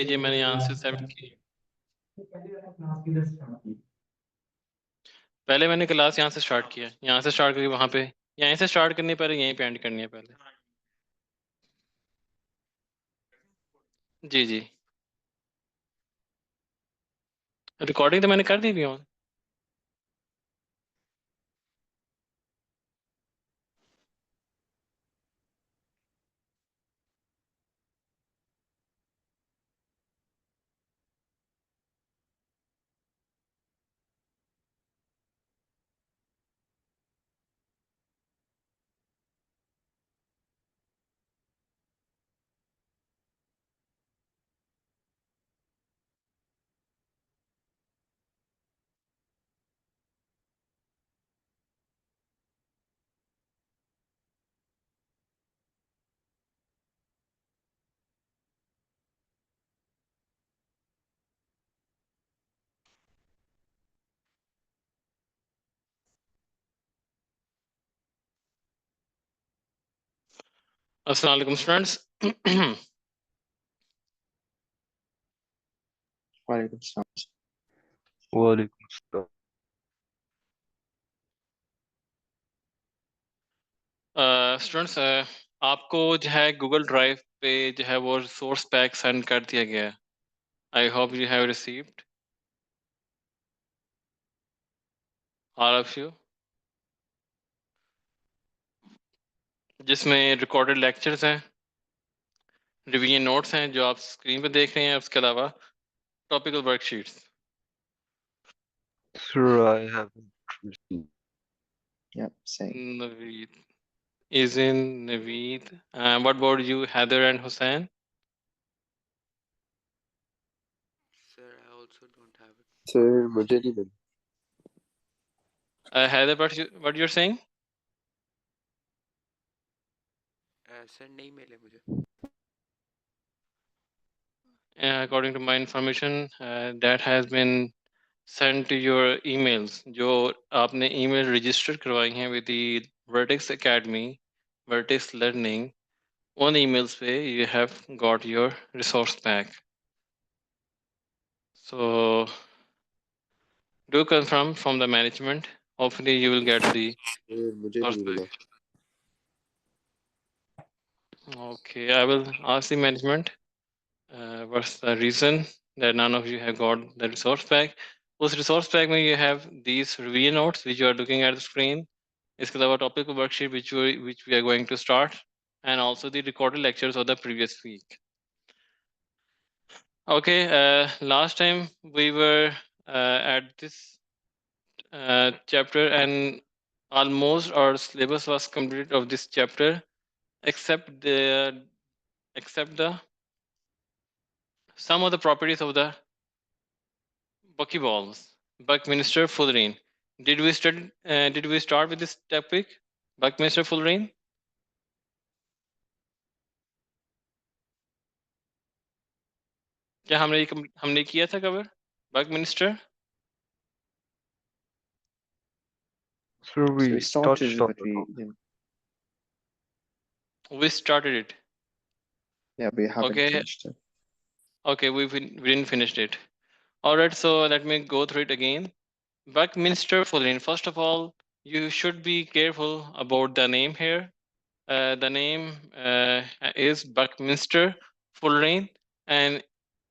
ये मैंने यहाँ से सेट की। पहले मैंने क्लास यहाँ से स्टार्ट किया, यहाँ से स्टार्ट करके वहाँ पे, यहीं से स्टार्ट करनी पहले, यहीं पे एंड करनी है पहले। जी जी, रिकॉर्डिंग तो मैंने कर दी थी ऑन। अस्सलाम वालेकुम स्टूडेंट्स। वालेकुम सलाम। वालेकुम अस्सलाम। स्टूडेंट्स, आपको जो है गूगल ड्राइव पे जो है वो रिसोर्स पैक सेंड कर दिया गया है। I hope you have received all of you, जिसमें रिकॉर्डेड लेक्चर्स हैं, रिवीजन नोट्स हैं जो आप स्क्रीन पे देख रहे हैं, उसके अलावा topical worksheets. Sir, I haven't received. Yeah, same. Naveed is in Naveed. What about you, Heather and Hussein? Sir, I also don't have it. Sir, मुझे नहीं मिला। Heather, what you're saying? Sir नहीं मिले मुझे। According to my information, that has been sent to your emails. जो आपने email register करवाई हैं with the Vertex Academy, Vertex Learning, on emails पे you have got your resource pack. So do confirm from the management. Hopefully you will get the Sir, मुझे resource नहीं मिला। pack. Okay, I will ask the management what's the reason that none of you have got the resource pack. उस resource pack में you have these review notes which you are looking at the screen. इसके अलावा topic worksheet which we are going to start, and also the recorded lectures of the previous week. Okay, last time we were at this chapter, and almost our syllabus was completed of this chapter, except the some of the properties of the buckyballs, Buckminsterfullerene. Did we study? Did we start with this topic, Buckminsterfullerene? क्या हमने किया था cover Buckminster? Sir, So we we started touched it, on but the we topic. didn't. We started it. Yeah, we haven't Okay. finished it. Okay, we didn't finish it. All right, so let me go through it again. Buckminsterfullerene. First of all, you should be careful about the name here. The name is Buckminsterfullerene, and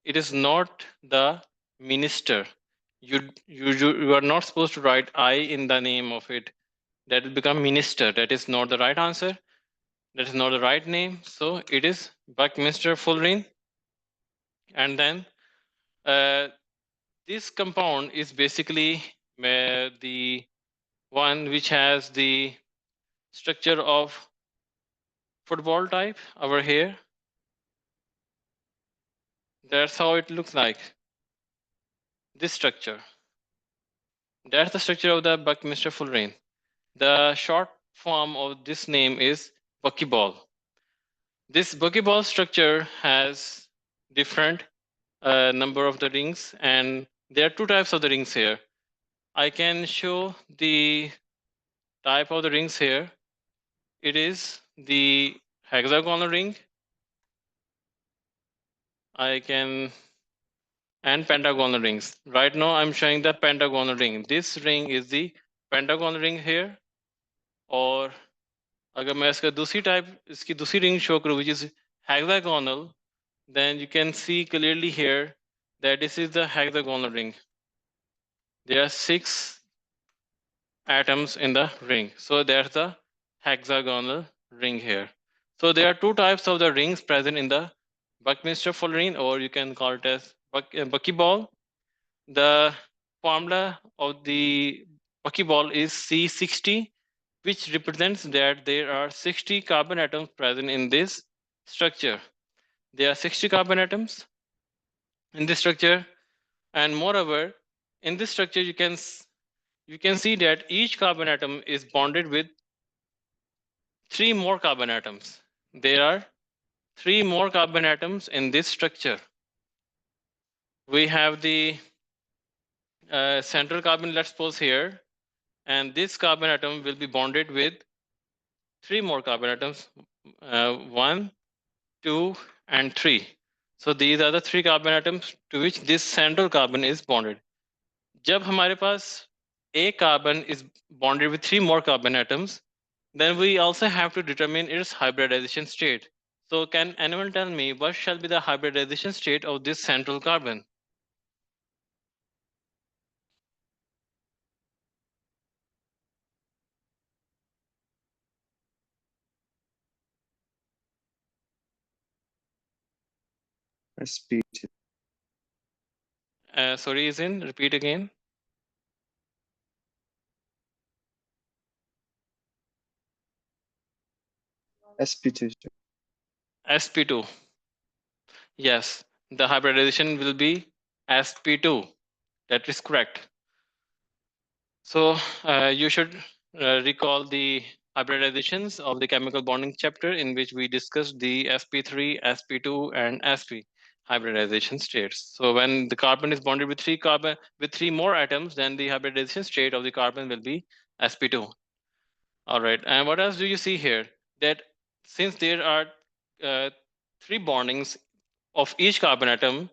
it is not the minister. You are not supposed to write I in the name of it. That will become minister. That is not the right answer. That is not the right name. So it is Buckminsterfullerene. And then this compound is basically the one which has the structure of football type over here. That's how it looks like. This structure. That's the structure of the Buckminsterfullerene. The short form of this name is buckyball. This buckyball structure has different number of the rings, and there are two types of the rings here. I can show the type of the rings here. It is the hexagonal ring. I can, and pentagonal rings. Right now I'm showing the pentagonal ring. This ring is the pentagonal ring here. और अगर मैं इसका दूसरी type इसकी दूसरी ring show करूँ which is hexagonal, then you can see clearly here that this is the hexagonal ring. There are 6 atoms in the ring. So there's the hexagonal ring here. So there are 2 types of the rings present in the Buckminsterfullerene, or you can call it as buckyball. The formula of the buckyball is C60, which represents that there are 60 carbon atoms present in this structure. There are 60 carbon atoms in this structure, and moreover, in this structure you can see that each carbon atom is bonded with 3 more carbon atoms. There are 3 more carbon atoms in this structure. We have the central carbon, let's suppose here, and this carbon atom will be bonded with 3 more carbon atoms, 1, 2, and 3. So these are the 3 carbon atoms to which this central carbon is bonded. जब हमारे पास एक carbon is bonded with 3 more carbon atoms, then we also have to determine its hybridization state. So can anyone tell me what shall be the hybridization state of this central carbon? sp2. Sorry, Izin, repeat again. sp2. sp2. Yes, the hybridization will be sp2. That is correct. So you should recall the hybridizations of the chemical bonding chapter, in which we discussed the sp3, sp2, and sp hybridization states. So when the carbon is bonded with 3 more atoms, then the hybridization state of the carbon will be sp2. All right, and what else do you see here? That since there are 3 bondings of each carbon atom,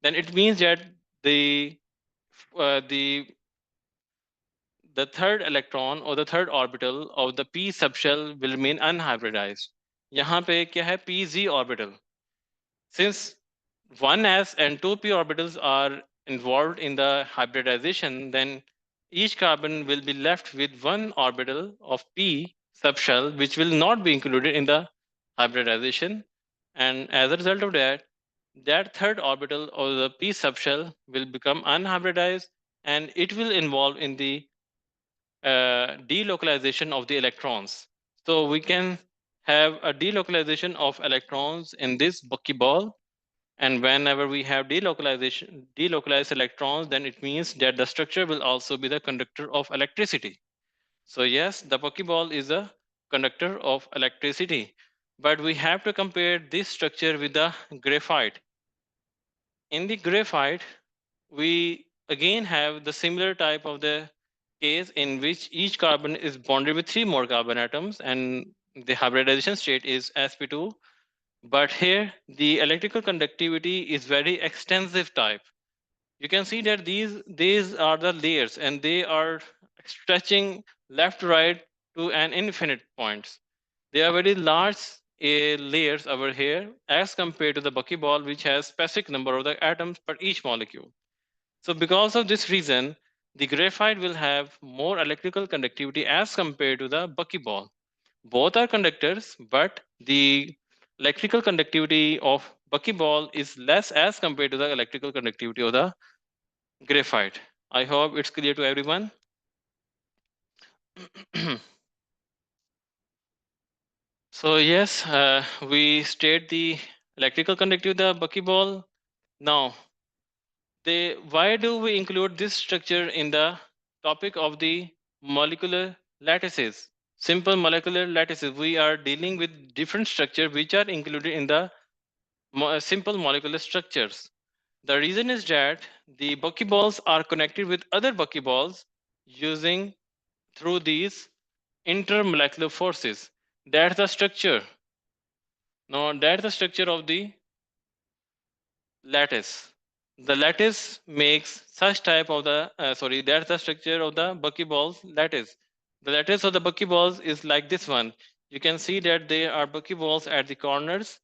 then it means that the uh, the the third electron or the third orbital of the p subshell will remain unhybridized. यहाँ पे क्या है pz orbital. Since 1s and 2p orbitals are involved in the hybridization, then each carbon will be left with one orbital of p subshell, which will not be included in the hybridization. And as a result of that, that third orbital of the p subshell will become unhybridized, and it will involve in the delocalization of the electrons. So we can have a delocalization of electrons in this buckyball, and whenever we have delocalized electrons, then it means that the structure will also be the conductor of electricity. So yes, the buckyball is a conductor of electricity, but we have to compare this structure with the graphite. In the graphite, we again have the similar type of the case in which each carbon is bonded with 3 more carbon atoms, and the hybridization state is sp2. But here the electrical conductivity is very extensive type. You can see that these are the layers, and they are stretching left to right to an infinite points. They are very large layers over here as compared to the buckyball, which has specific number of the atoms per each molecule. So because of this reason, the graphite will have more electrical conductivity as compared to the buckyball. Both are conductors, but the electrical conductivity of buckyball is less as compared to the electrical conductivity of the graphite. I hope it's clear to everyone. So yes, we state the electrical conductivity of the buckyball. Now, why do we include this structure in the topic of the molecular lattices? Simple molecular lattices. We are dealing with different structures which are included in the simple molecular structures. The reason is that the buckyballs are connected with other buckyballs using through these intermolecular forces. That's the structure. Now, that's the structure of the lattice. The lattice makes such type of the that's the structure of the buckyballs lattice. The lattice of the buckyballs is like this one. You can see that there are buckyballs at the corners,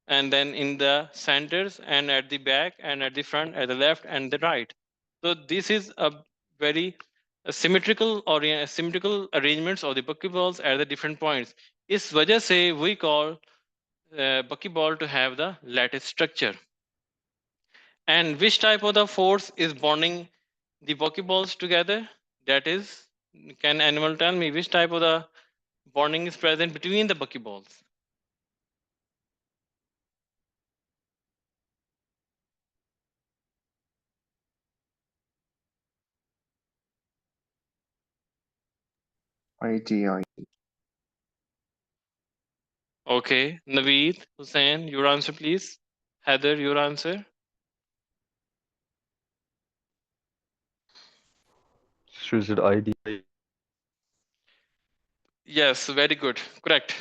and then in the centers, and at the back, and at the front, at the left and the right. So this is a very symmetrical arrangements of the buckyballs at the different points. इस वजह से we call buckyball to have the lattice structure. And which type of the force is bonding the buckyballs together? That is, can anyone tell me which type of the bonding is present between the buckyballs? IDI. Okay, Naveed, Hussein, your answer please. Heather, your answer. So is it IDI? Yes, very good. Correct.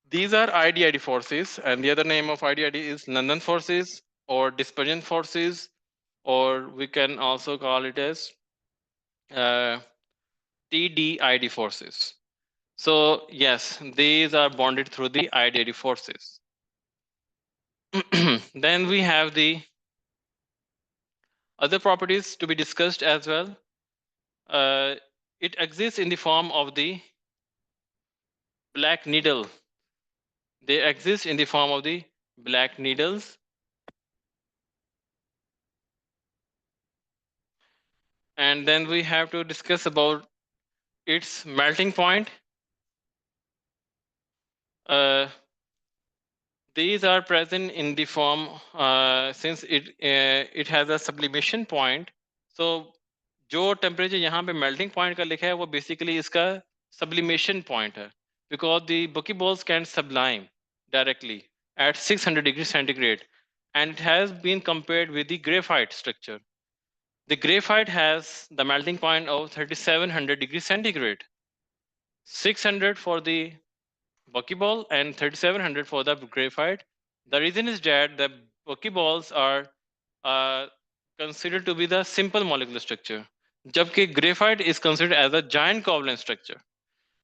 These are IDID forces, and the other name of IDID is London forces or dispersion forces, or we can also call it as TDID forces. So yes, these are bonded through the IDID forces. Then we have the other properties to be discussed as well. It exists in the form of the black needle. They exist in the form of the black needles. And then we have to discuss about its melting point. These are present in the form since it has a sublimation point. So जो temperature यहाँ पे melting point का लिखा है वो basically इसका sublimation point है, because the buckyballs can sublime directly at 600 degrees centigrade, and it has been compared with the graphite structure. The graphite has the melting point of 3700 degrees centigrade, 600 for the buckyball and 3700 for the graphite. The reason is that the buckyballs are considered to be the simple molecular structure, jabki graphite is considered as a giant covalent structure.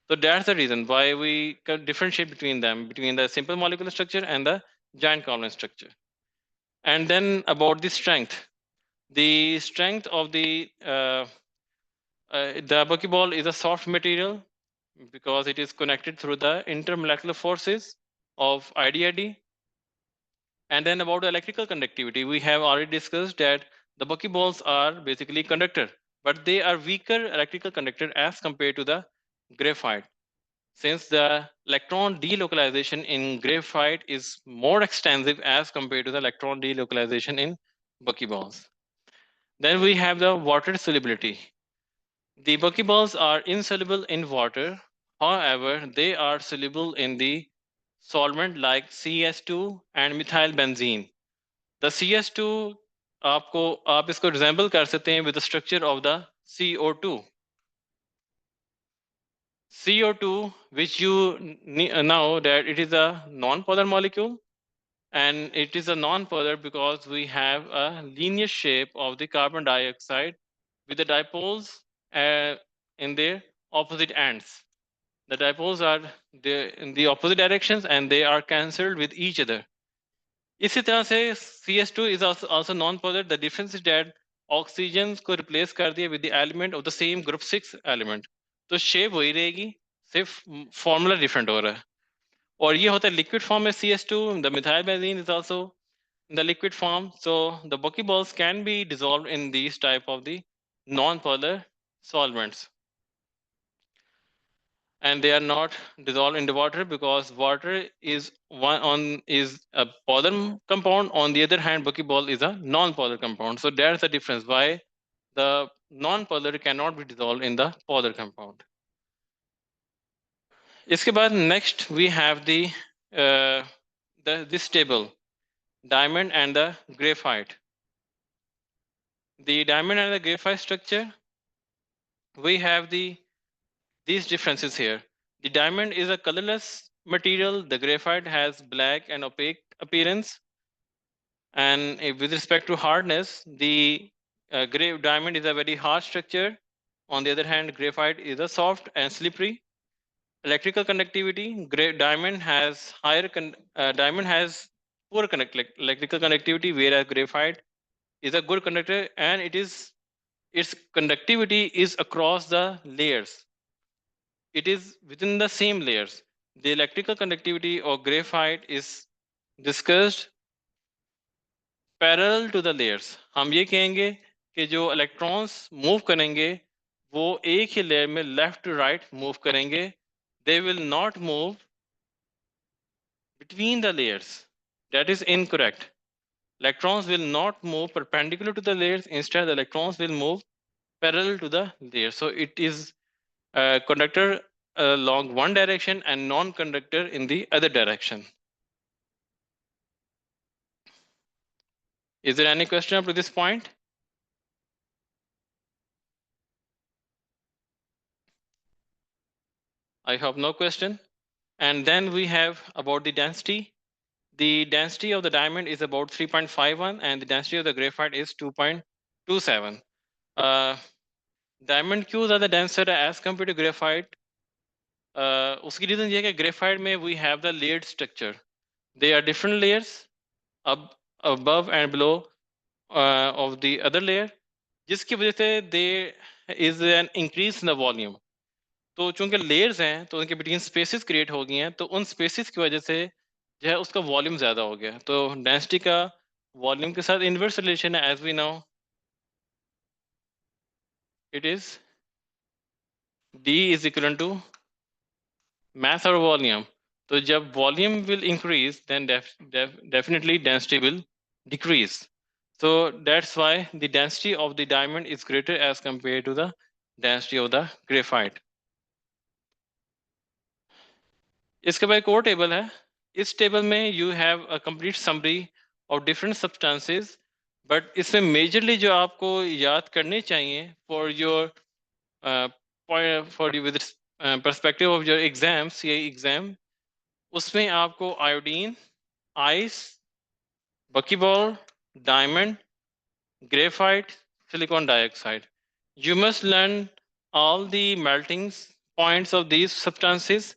So that's the reason why we can differentiate between them, between the simple molecular structure and the giant covalent structure. And then about the strength. The strength of the buckyball is a soft material because it is connected through the intermolecular forces of IDID. And then about the electrical conductivity, we have already discussed that the buckyballs are basically conductor, but they are weaker electrical conductor as compared to the graphite. Since the electron delocalization in graphite is more extensive as compared to the electron delocalization in buckyballs. Then we have the water solubility. The buckyballs are insoluble in water. However, they are soluble in the solvent like CS2 and methyl benzene. The CS2 आप इसको resemble कर सकते हैं with the structure of the CO2. CO2, which you know that it is a non-polar molecule, and it is a non-polar because we have a linear shape of the carbon dioxide with the dipoles in their opposite ends. The dipoles are in the opposite directions and they are cancelled with each other. इसी तरह से CS2 is also non-polar. The difference is that oxygen को replace कर दिया with the element of the same group 6 element. तो shape वही रहेगी, सिर्फ formula different हो रहा है. और ये होता है liquid form में CS2. The methyl benzene is also in the liquid form. So the buckyballs can be dissolved in these type of the non-polar solvents. And they are not dissolved in the water because water is a polar compound. On the other hand, buckyball is a non-polar compound. So that's the difference why the non-polar cannot be dissolved in the polar compound. इसके बाद next we have this table, diamond and the graphite. The diamond and the graphite structure, we have these differences here. The diamond is a colorless material. The graphite has black and opaque appearance. And with respect to hardness, the diamond is a very hard structure. On the other hand, graphite is a soft and slippery. Electrical conductivity, diamond has diamond has poor electrical conductivity, whereas graphite is a good conductor, and its conductivity is across the layers. It is within the same layers. The electrical conductivity of graphite is discussed parallel to the layers. हम ये कहेंगे कि जो electrons move करेंगे वो एक ही layer में left to right move करेंगे. They will not move between the layers. That is incorrect. Electrons will not move perpendicular to the layers. Instead, the electrons will move parallel to the layers. So it is a conductor along one direction and non-conductor in the other direction. Is there any question up to this point? I hope no question. And then we have about the density. The density of the diamond is about 3.51 and the density of the graphite is 2.27. Diamond क्यों ज़्यादा denser है as compared to graphite? उसकी reason ये है कि graphite में we have the layered structure. They are different layers above and below of the other layer, जिसकी वजह से there is an increase in the volume. तो चूंकि लेयर्स हैं तो उनके बिटवीन स्पेसेस क्रिएट हो गई हैं, तो उन स्पेसेस की वजह से जो है उसका वॉल्यूम ज़्यादा हो गया. तो डेंसिटी का वॉल्यूम के साथ इनवर्स रिलेशन है. As we know it is D is equal to mass और वॉल्यूम. तो जब volume will increase then definitely density will decrease. So that's why the density of the diamond is greater as compared to the density of the graphite. इसके बाद एक और table है. इस table में you have a complete summary of different substances, but इसमें majorly जो आपको याद करने चाहिए for your for with perspective of your exams, ये एग्जाम, उसमें आपको iodine, ice, buckyball, diamond, graphite, silicon dioxide. You must learn all the melting points of these substances.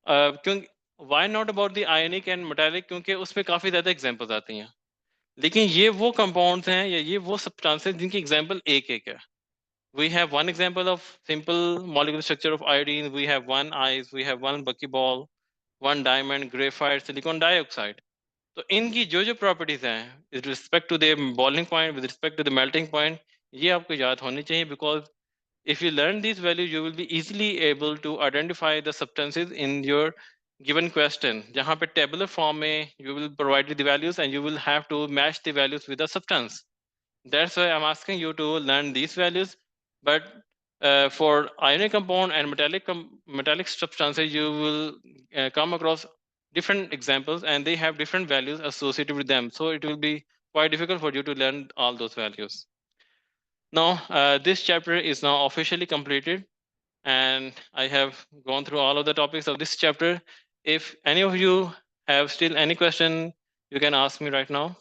क्योंकि why not about the ionic and metallic, क्योंकि उसमें काफ़ी ज़्यादा examples आती हैं. लेकिन ये वो कंपाउंड्स हैं या ये वो सब्सटेंसेस जिनकी एग्जाम्पल एक एक है. We have one example of simple molecular structure of iodine. We have one ice. We have one buckyball, one diamond, graphite, silicon dioxide. तो इनकी जो जो प्रॉपर्टीज हैं with respect to the boiling point, with respect to the melting point, ये आपको याद होनी चाहिए. Because if you learn these values, you will be easily able to identify the substances in your given question. जहाँ पे tabular form में you will provide the values and you will have to match the values with the substance. That's why I'm asking you to learn these values. But for ionic compound and metallic substances, you will come across different examples and they have different values associated with them. So it will be quite difficult for you to learn all those values. Now, this chapter is now officially completed and I have gone through all of the topics of this chapter. If any of you have still any question, you can ask me right now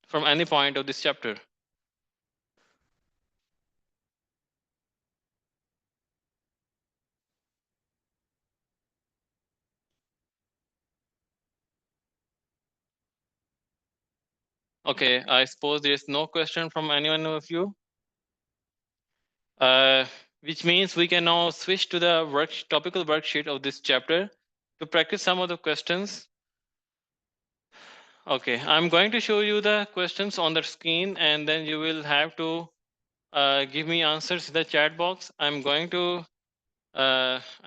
from any point of this chapter. Okay, I suppose there is no question from anyone of you. Which means we can now switch to the topical worksheet of this chapter to practice some of the questions. Okay, I'm going to show you the questions on the screen and then you will have to give me answers in the chat box. I'm going to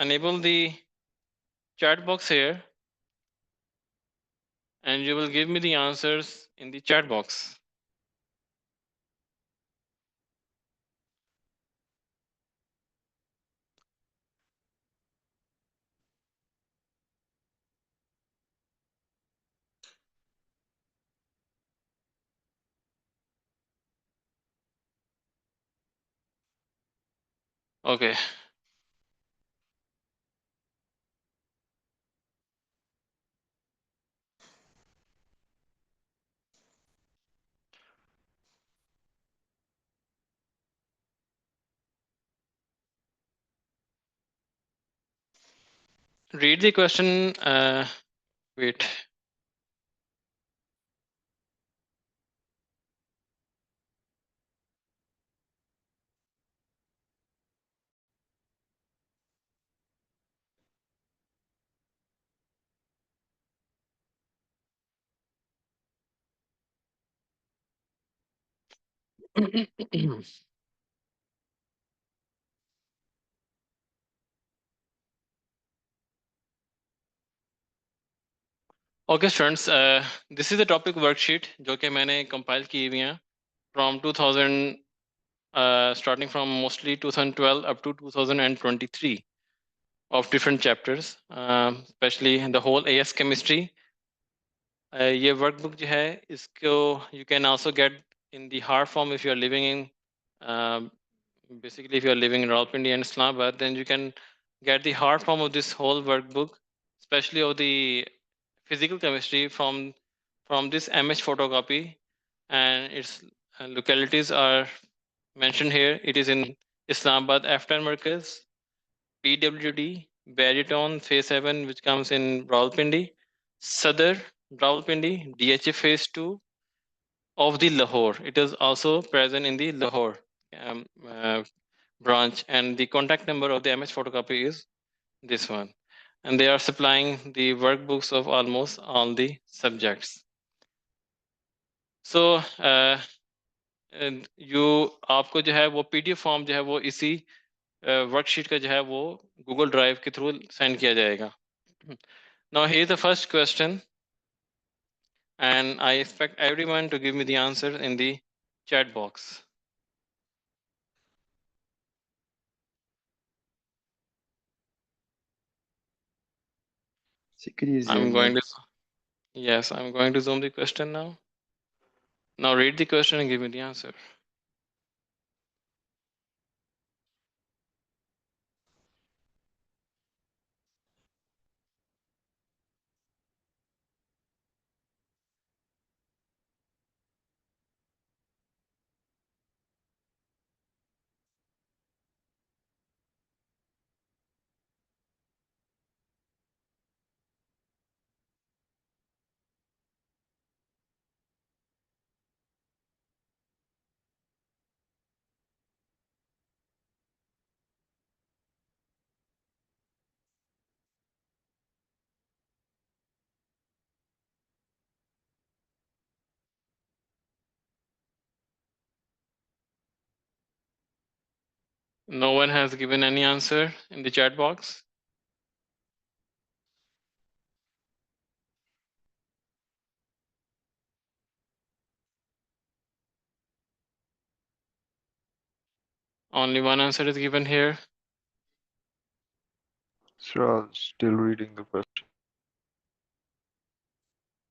enable the chat box here and you will give me the answers in the chat box. Okay. read the question. Wait. Okay, students. This is the topic worksheet जो कि मैंने compile की हुई हैं from 2000, starting from mostly 2012 up to 2023 of different chapters, especially the whole AS chemistry. ये workbook जो है इसको you can also get in the hard form if you are living in, basically if you are living in Rawalpindi and Islamabad, then you can get the hard form of this whole workbook, especially of the physical chemistry from this MH photocopy, and its localities are mentioned here. It is in Islamabad F10 Markaz, PWD, Baryton Phase 7, which comes in Rawalpindi, Sadr, Rawalpindi, DHA Phase 2 of the Lahore. It is also present in the Lahore branch, and the contact number of the MH photocopy is this one. And they are supplying the workbooks of almost all the subjects. So you आपको जो है वो PDF form जो है वो इसी worksheet का जो है वो गूगल ड्राइव के थ्रू सेंड किया जाएगा. Now here is the first question, and I expect everyone to give me the answer in the chat box. So you could use your I'm going to, notes. yes, I'm going to zoom the question now. Now read the question and give me the answer. No one has given any answer in the chat box. Only one answer is given here. Sir, still reading the question.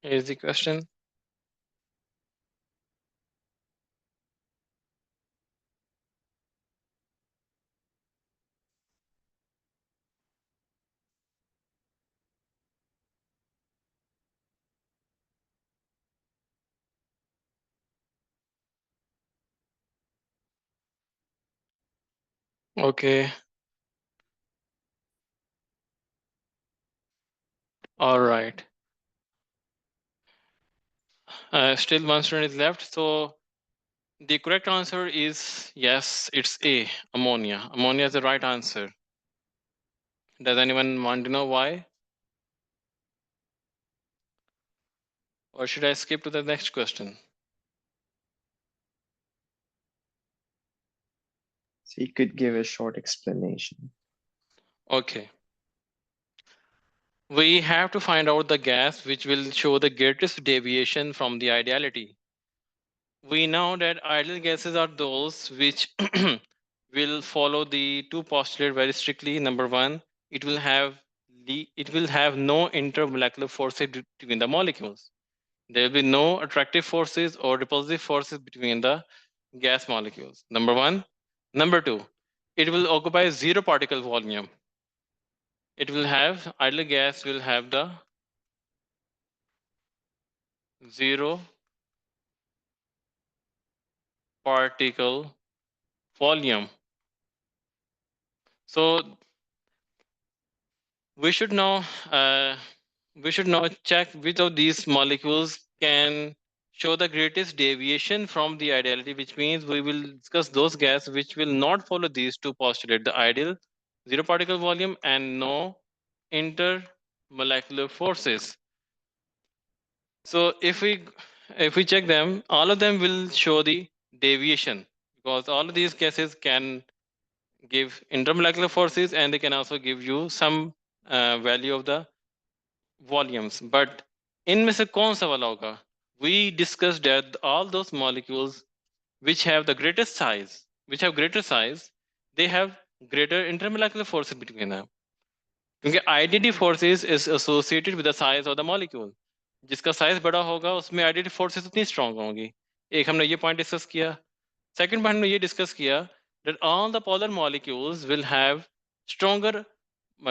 Here's the question. Okay. All right. Still one student is left. So the correct answer is yes, it's A, ammonia. Ammonia is the right answer. Does anyone want to know why? Or should I skip to the next question? So you could give a short explanation. Okay. We have to find out the gas which will show the greatest deviation from the ideality. We know that ideal gases are those which will follow the two postulates very strictly. Number one, it will have no intermolecular forces between the molecules. There will be no attractive forces or repulsive forces between the gas molecules. Number one. Number two, it will occupy zero particle volume. It will have, ideal gas will have the zero particle volume. So we should now check which of these molecules can show the greatest deviation from the ideality, which means we will discuss those gas which will not follow these two postulate: the ideal zero particle volume and no intermolecular forces. So if we check them, all of them will show the deviation, because all of these gases can give intermolecular forces and they can also give you some value of the volumes. But इनमें से कौन सा वाला होगा? We discussed that all those molecules which have the greatest size, they have greater intermolecular forces between them. क्योंकि identity forces is associated with the size of the molecule. जिसका size बड़ा होगा उसमें आइडेंटिटी फोर्सेस उतनी strong होंगी. एक हमने ये पॉइंट डिस्कस किया. सेकंड पॉइंट हमने ये डिस्कस किया that all the polar molecules will have stronger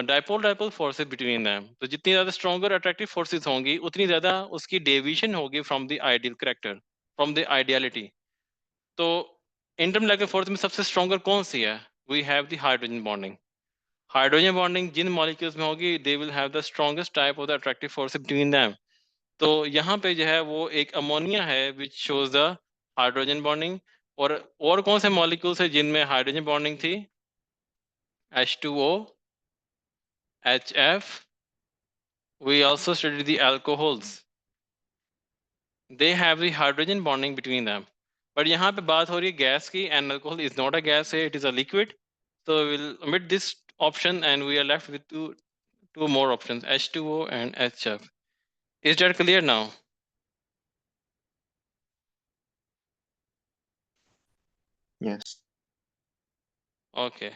dipole forces between them. तो जितनी ज़्यादा stronger attractive forces होंगी उतनी ज़्यादा उसकी deviation होगी from the ideal character, from the ideality. तो intermolecular force में सबसे stronger कौन सी है? We have the hydrogen bonding. Hydrogen bonding जिन मॉलिक्यूल्स में होगी they will have the strongest type of the attractive force between them. तो यहाँ पे जो है वो एक अमोनिया है which shows the hydrogen bonding. और कौन से मॉलिक्यूल्स है जिनमें हाइड्रोजन बॉन्डिंग थी? H2O, HF. We also studied the alcohols. They have the hydrogen bonding between them. But यहाँ पे बात हो रही है गैस की, and alcohol is not a gas, it is a liquid. So we'll omit this option and we are left with two more options, H2O and HF. Is that clear now? Yes. Okay.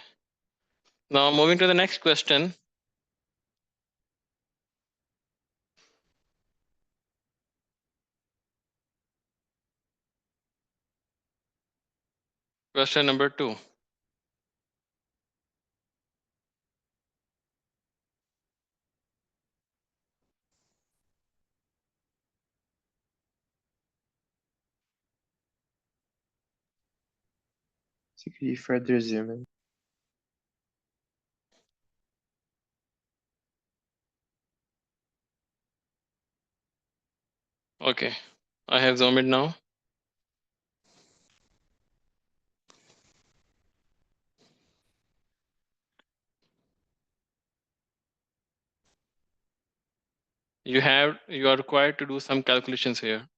Now moving to the next question. Question number 2. So could you further zoom in? Okay. I have zoomed in now. You are required to do some calculations here.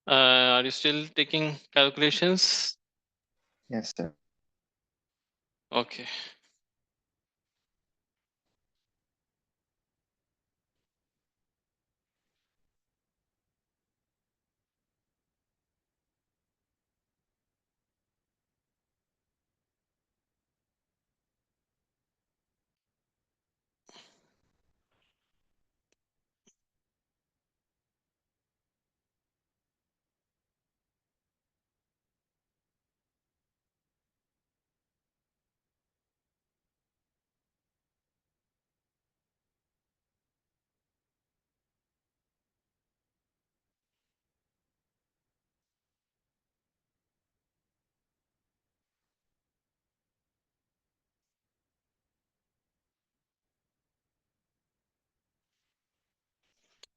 Are you still taking calculations? Yes, sir. Okay.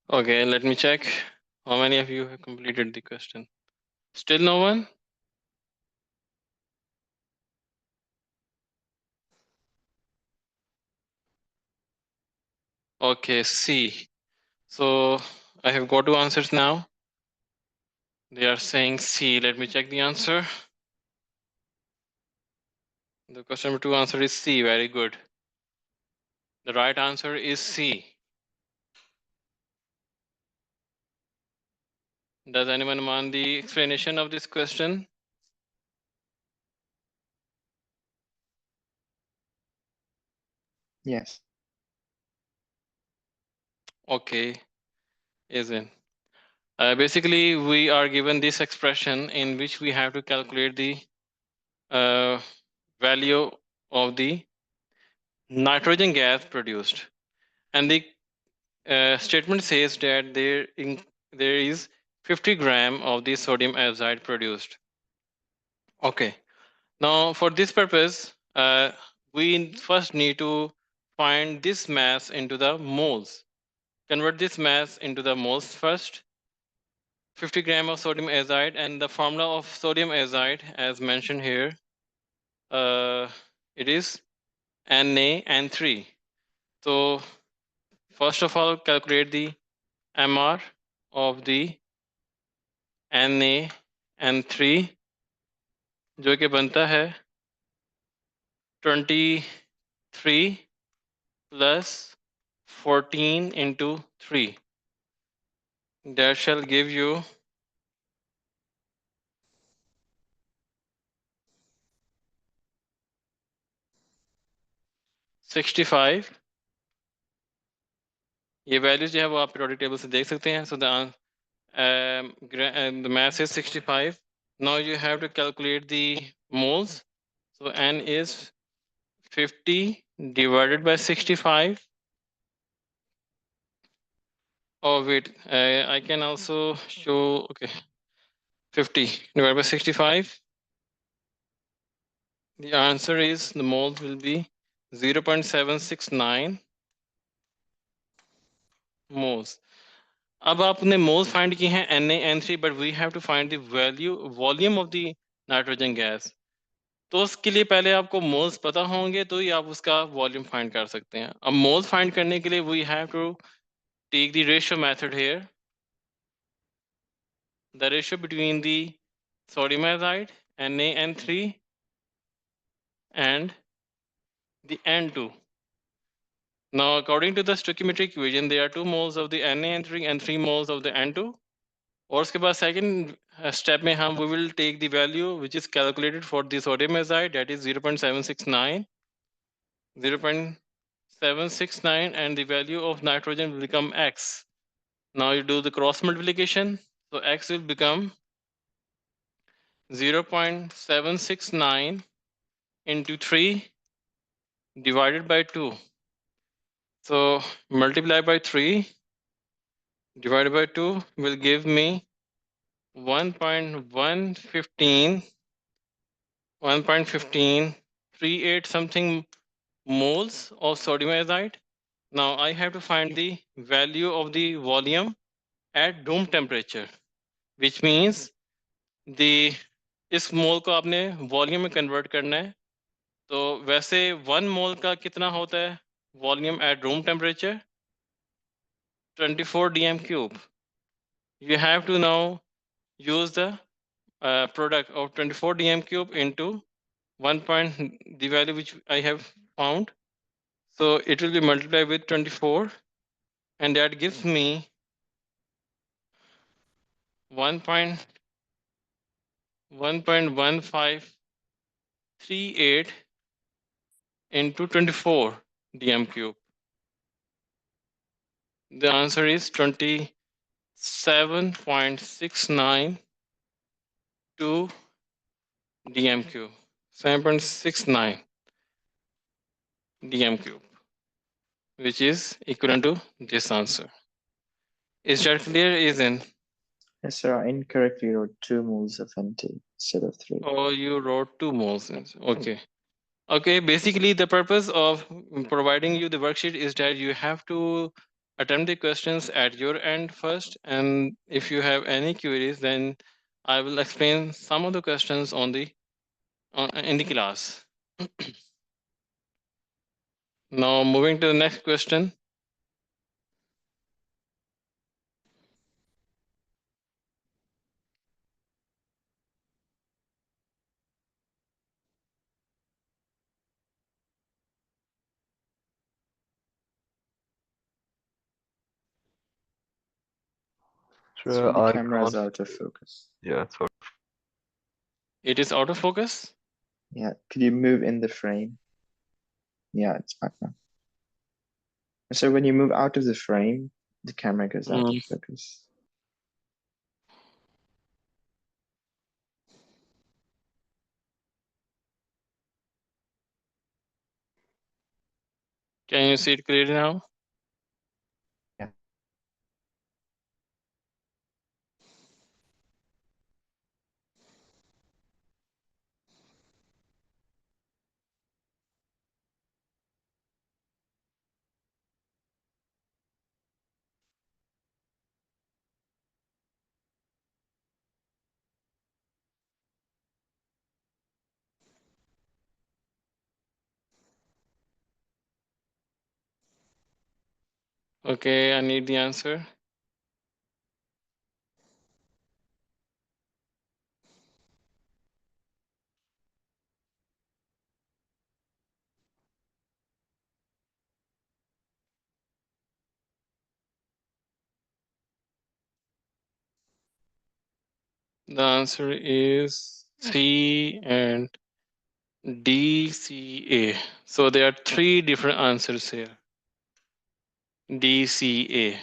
Okay, let me check. How many of you have completed the question? Still no one? Okay, C. So I have got two answers now. They are saying C. Let me check the answer. The question number 2 answer is C. Very good. The right answer is C. Does anyone want the explanation of this question? Yes. Okay, isn't. Basically, we are given this expression in which we have to calculate the uh, value of the nitrogen gas produced, and the statement says that there is 50 gram of the sodium azide produced. Okay, now for this purpose, we first need to find this mass into the moles. Convert this mass into the moles first. 50 gram of sodium azide, and the formula of sodium azide as mentioned here, uh, it is Na(N)3. So first of all, calculate the MR of the Na(N)3, जो कि बनता है 23 plus 14 into 3. That shall give you 65. ये values जो है वो आप periodic table से देख सकते हैं. So the mass is 65. Now you have to calculate the moles. So N is 50 divided by 65. Oh wait, I can also show. Okay, 50 divided by 65. The answer is the moles will be 0.769 moles. अब आपने moles find किए हैं Na(N)3, but we have to find the volume of the nitrogen gas. तो उसके लिए पहले आपको moles पता होंगे तो ही आप उसका वॉल्यूम फाइंड कर सकते हैं. अब मोल्स फाइंड करने के लिए we have to take the ratio method here. The ratio between the sodium azide Na(N)3 and the N2. Now according to the stoichiometric equation there are 2 moles of the Na(N)3 and 3 moles of the N2. और उसके बाद second step में हम we will take the value which is calculated for the sodium azide, that is 0.769 and the value of nitrogen will become x. Now you do the cross multiplication, so x will become 0.769 into 3 divided by 2. So multiply by 3 divided by 2 will give me 1.38 something moles of sodium azide. Now I have to find the value of the volume at room temperature, which means the इस मोल को आपने volume में convert करना है. तो वैसे 1 मोल का कितना होता है volume at room temperature? 24 dm cube. You have to now use the product of 24 dm cube into 1 point, the value which I have found. So it will be multiplied with 24 and that gives me 1.1538 into 24 dm cube. The answer is 27.692 dm cube. 7.69 dm cube, which is equivalent to this answer. Is that clear, Isn't? Yes, sir. I incorrectly wrote 2 moles of NT instead of 3. Oh, you wrote 2 moles. Okay. Okay, basically the purpose of providing you the worksheet is that you have to attempt the questions at your end first, and if you have any queries then I will explain some of the questions in the class. Now moving to the next question. It's when the I camera is can't out of see. focus. Yeah, sorry. It is out of focus. Yeah, could you move in the frame? Yeah, it's back now. So when you move out of the frame, the camera goes out of Mm. focus. Can you see it clearly now? Yeah. Okay, I need the answer. The answer is C and D, C, A. So there are three different answers here. D, C, A.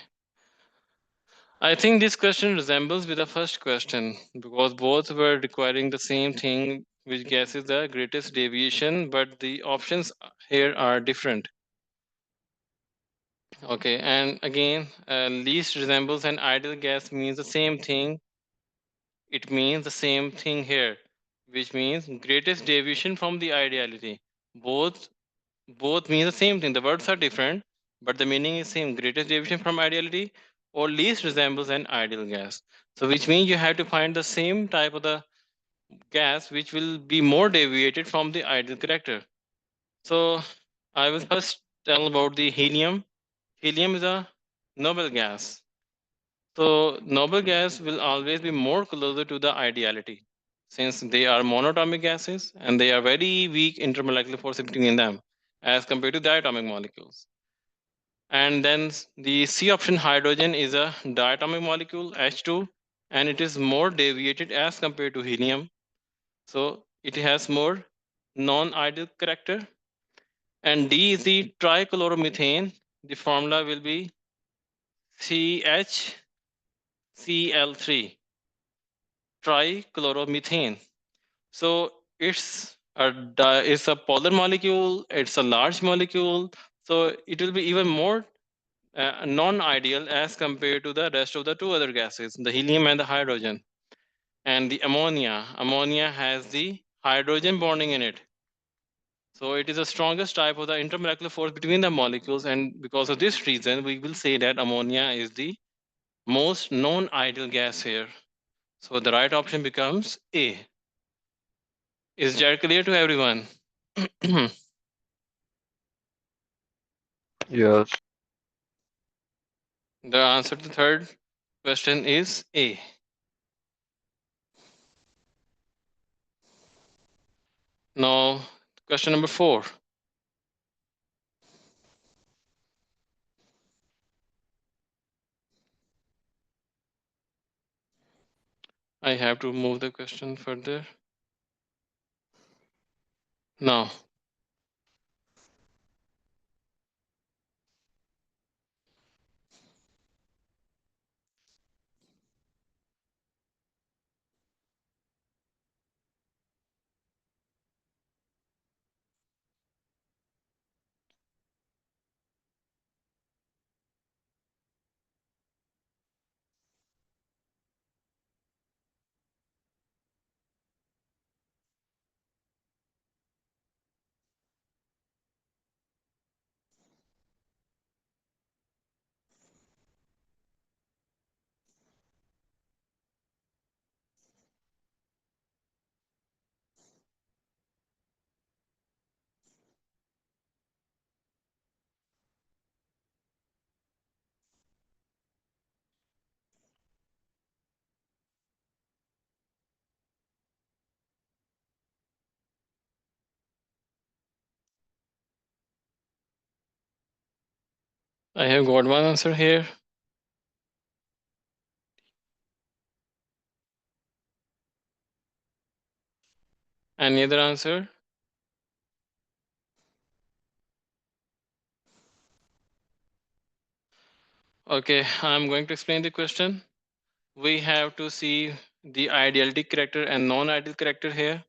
I think this question resembles with the first question because both were requiring the same thing, which guesses the greatest deviation, but the options here are different. Okay, and again, least resembles an ideal guess means the same thing. It means the same thing here, which means greatest deviation from the ideality. Both both mean the same thing. The words are different, but the meaning is same. Greatest deviation from ideality or least resembles an ideal gas. So which means you have to find the same type of the gas which will be more deviated from the ideal character. So I will first tell about the helium. Helium is a noble gas. So noble gas will always be more closer to the ideality since they are monatomic gases and they are very weak intermolecular force between them as compared to diatomic molecules. And then the C option hydrogen is a diatomic molecule H2 and it is more deviated as compared to helium. So it has more non-ideal character. And D is the trichloromethane. The formula will be CHCl3, trichloromethane. So it's a polar molecule, it's a large molecule, so it will be even more non-ideal as compared to the rest of the two other gases, the helium and the hydrogen. And the ammonia has the hydrogen bonding in it. So it is the strongest type of the intermolecular force between the molecules, and because of this reason, we will say that ammonia is the most non-ideal gas here. So the right option becomes A. Is that clear to everyone? Yes. The answer to the third question is A. Now, question number 4. I have to move the question further. Now, I have got one answer here. Any other answer? Okay, I'm going to explain the question. We have to see the idealistic character and non-ideal character here.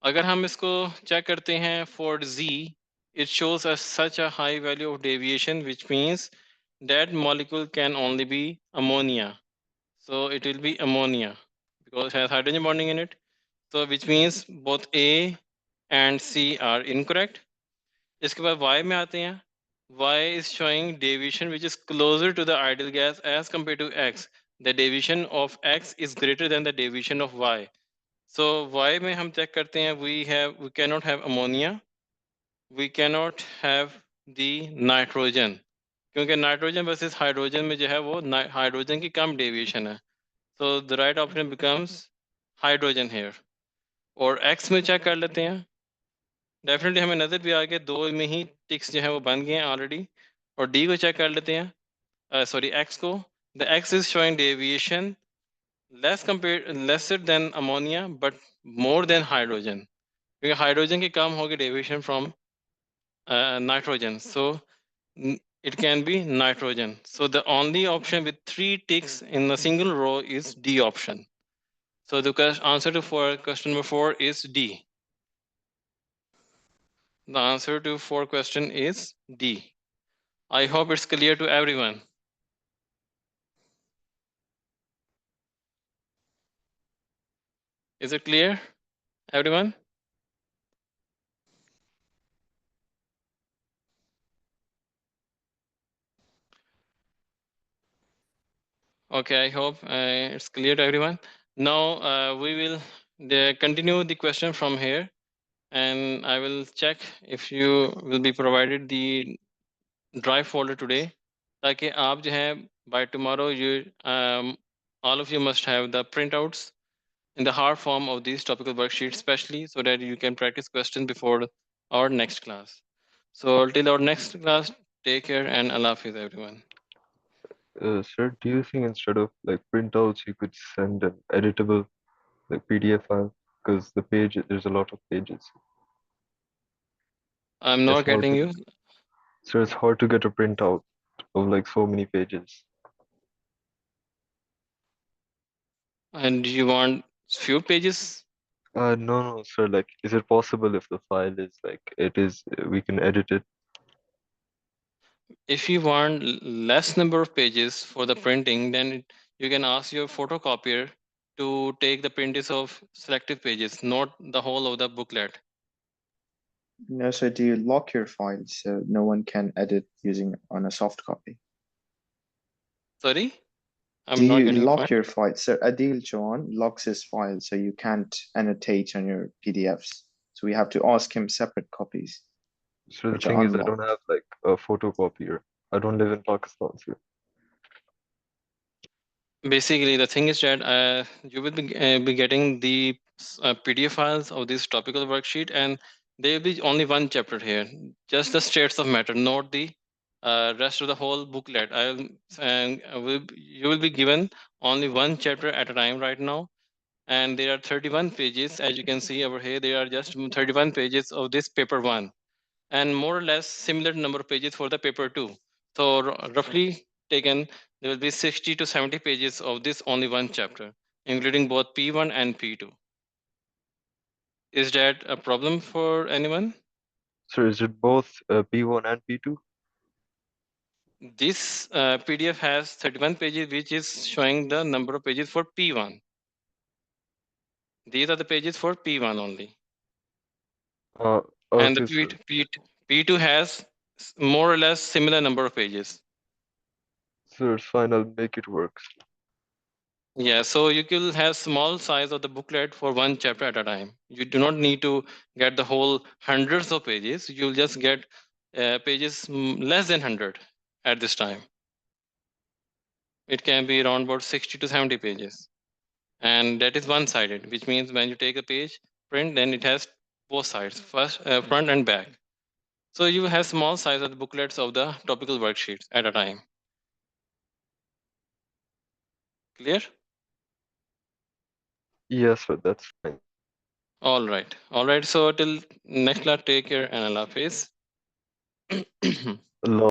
अगर हम इसको check करते हैं for Z, it shows us such a high value of deviation, which means that molecule can only be ammonia. So it will be ammonia because it has hydrogen bonding in it. So which means both A and C are incorrect. इसके बाद Y में आते हैं. Y is showing deviation which is closer to the ideal gas as compared to X. The deviation of X is greater than the deviation of Y. So Y में हम check करते हैं, we cannot have ammonia, we cannot have the nitrogen, क्योंकि nitrogen versus hydrogen में जो है वो hydrogen की कम डेविएशन है. So the right option becomes hydrogen here. और X में चेक कर लेते हैं. डेफिनेटली हमें नज़र भी आ गया, दो में ही टिक्स जो है वो बन गए हैं ऑलरेडी. और D को चेक कर लेते हैं, सॉरी X को. The X is showing deviation lesser than ammonia but more than hydrogen, क्योंकि हाइड्रोजन की कम होगी deviation from nitrogen. So it can be nitrogen. So the only option with 3 ticks in a single row is D option. So the answer to question number 4 is D. The answer to question is D. I hope it's clear to everyone. Is it clear, everyone? Okay, I hope it's clear to everyone. Now we will continue the question from here, and I will check if you will be provided the drive folder today, ताकि आप जो है by tomorrow all of you must have the printouts in the hard form of these topical worksheets, especially so that you can practice questions before our next class. So till our next class, take care and Allah Hafiz, everyone. Sir, do you think instead of like printouts, you could send an editable like PDF file? Because there's a lot of pages. I'm not It's hard getting to, you. so it's hard to get a printout of like so many pages. And you want few pages? No, sir. Like, is it possible if the file is like we can edit it? If you want less number of pages for the printing, then you can ask your photocopier to take the prints of selective pages, not the whole of the booklet. No, so do you lock your files so no one can edit using on a soft copy? Sorry? I'm Do not you getting your lock point. your files? So Adil John locks his files so you can't annotate on your PDFs. So we have to ask him separate copies, So the which are thing is, I unlocked. don't have like a photocopier. I don't live in Pakistan, sir. Basically, the thing is that you will be getting the PDF files of this topical worksheet, and there will be only one chapter here, just the states of matter, not the rest of the whole booklet. You will be given only one chapter at a time right now, and there are 31 pages. As you can see over here, there are just 31 pages of this paper 1, and more or less similar number of pages for the paper 2. So roughly taken, there will be 60 to 70 pages of this only one chapter, including both P1 and P2. Is that a problem for anyone? Sir, is it both P1 and P2? This PDF has 31 pages, which is showing the number of pages for P1. These are the pages for P1 only. Uh, And the okay, sir. P2 has more or less similar number of pages. Sir, it's fine. I'll make it work. Yeah, so you will have small size of the booklet for one chapter at a time. You do not need to get the whole hundreds of pages. You'll just get pages less than 100 at this time. It can be around about 60 to 70 pages. And that is one-sided, which means when you take a page print, then it has both sides, front and back. So you have small size of the booklets of the topical worksheets at a time. Clear? Yes, sir. That's fine. All right. All right. So till next class, take care and Allah Hafiz. Allah